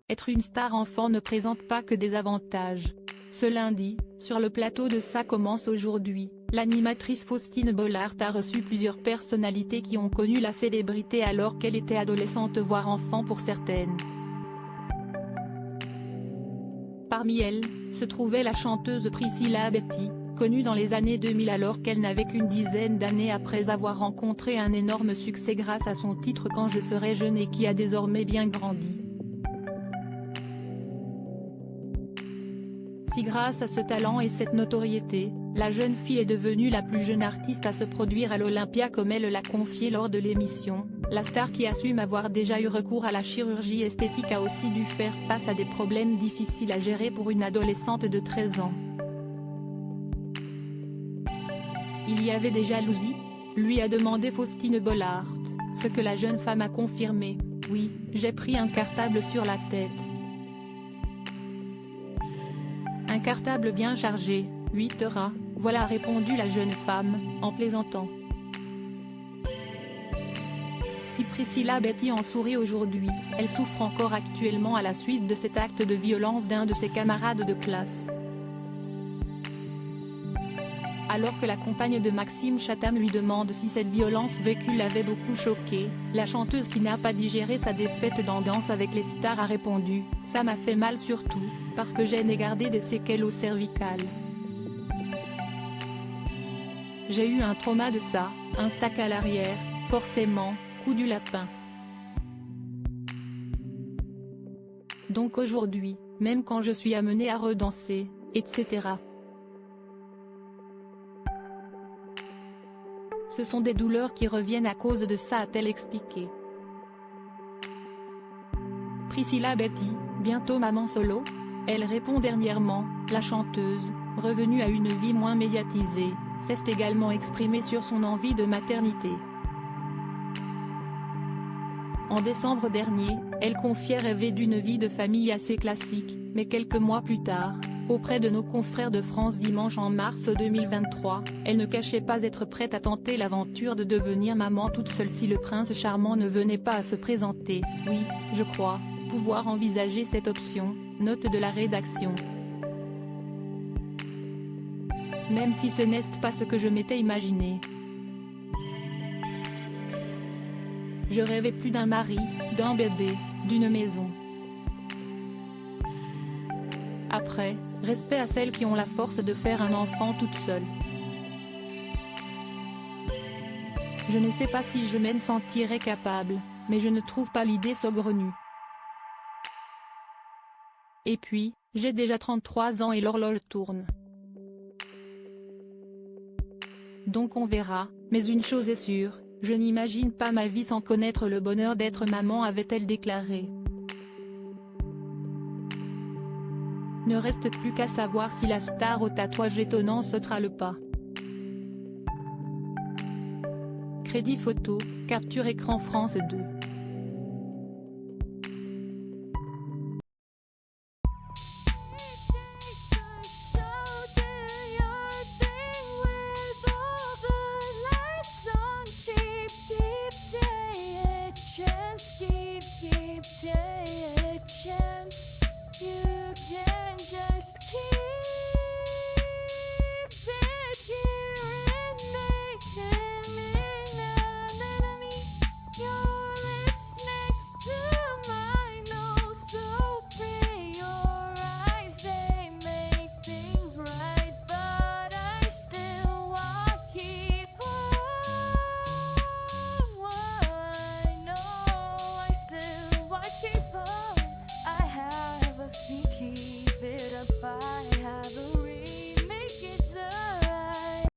être une star enfant ne présente pas que des avantages. Ce lundi, sur le plateau de Ça commence aujourd'hui, l'animatrice Faustine Bollaert a reçu plusieurs personnalités qui ont connu la célébrité alors qu'elle était adolescente voire enfant pour certaines. Parmi elles, se trouvait la chanteuse Priscilla Betty, connue dans les années 2000 alors qu'elle n'avait qu'une dizaine d'années après avoir rencontré un énorme succès grâce à son titre Quand je serai jeune et qui a désormais bien grandi. Si grâce à ce talent et cette notoriété, la jeune fille est devenue la plus jeune artiste à se produire à l'Olympia comme elle l'a confié lors de l'émission, la star qui assume avoir déjà eu recours à la chirurgie esthétique a aussi dû faire face à des problèmes difficiles à gérer pour une adolescente de 13 ans. Il y avait des jalousies ? Lui a demandé Faustine Bollaert, ce que la jeune femme a confirmé, « Oui, j'ai pris un cartable sur la tête. Un cartable bien chargé, 8 heures, voilà » a répondu la jeune femme, en plaisantant. Si Priscilla Betty en sourit aujourd'hui, elle souffre encore actuellement à la suite de cet acte de violence d'un de ses camarades de classe. Alors que la compagne de Maxime Chatham lui demande si cette violence vécue l'avait beaucoup choquée, la chanteuse qui n'a pas digéré sa défaite dans Danse avec les stars a répondu « Ça m'a fait mal surtout, parce que j'ai gardé des séquelles au cervical. J'ai eu un trauma de ça, un sac à l'arrière, forcément, coup du lapin. Donc aujourd'hui, même quand je suis amenée à redanser, etc. Ce sont des douleurs qui reviennent à cause de ça » a-t-elle expliqué. Priscilla Betty, bientôt maman solo ? Elle répond dernièrement, la chanteuse, revenue à une vie moins médiatisée, s'est également exprimée sur son envie de maternité. En décembre dernier, elle confiait rêver d'une vie de famille assez classique, mais quelques mois plus tard, auprès de nos confrères de France Dimanche en mars 2023, elle ne cachait pas être prête à tenter l'aventure de devenir maman toute seule si le prince charmant ne venait pas à se présenter. Oui, je crois pouvoir envisager cette option, note de la rédaction. Même si ce n'est pas ce que je m'étais imaginé. Je rêvais plus d'un mari, d'un bébé, d'une maison. Après, respect à celles qui ont la force de faire un enfant toute seule. Je ne sais pas si je m'en sentirais capable, mais je ne trouve pas l'idée saugrenue. Et puis, j'ai déjà 33 ans et l'horloge tourne. Donc on verra, mais une chose est sûre, je n'imagine pas ma vie sans connaître le bonheur d'être maman, avait-elle déclaré. Ne reste plus qu'à savoir si la star au tatouage étonnant sautera le pas. Crédit photo, capture écran France 2.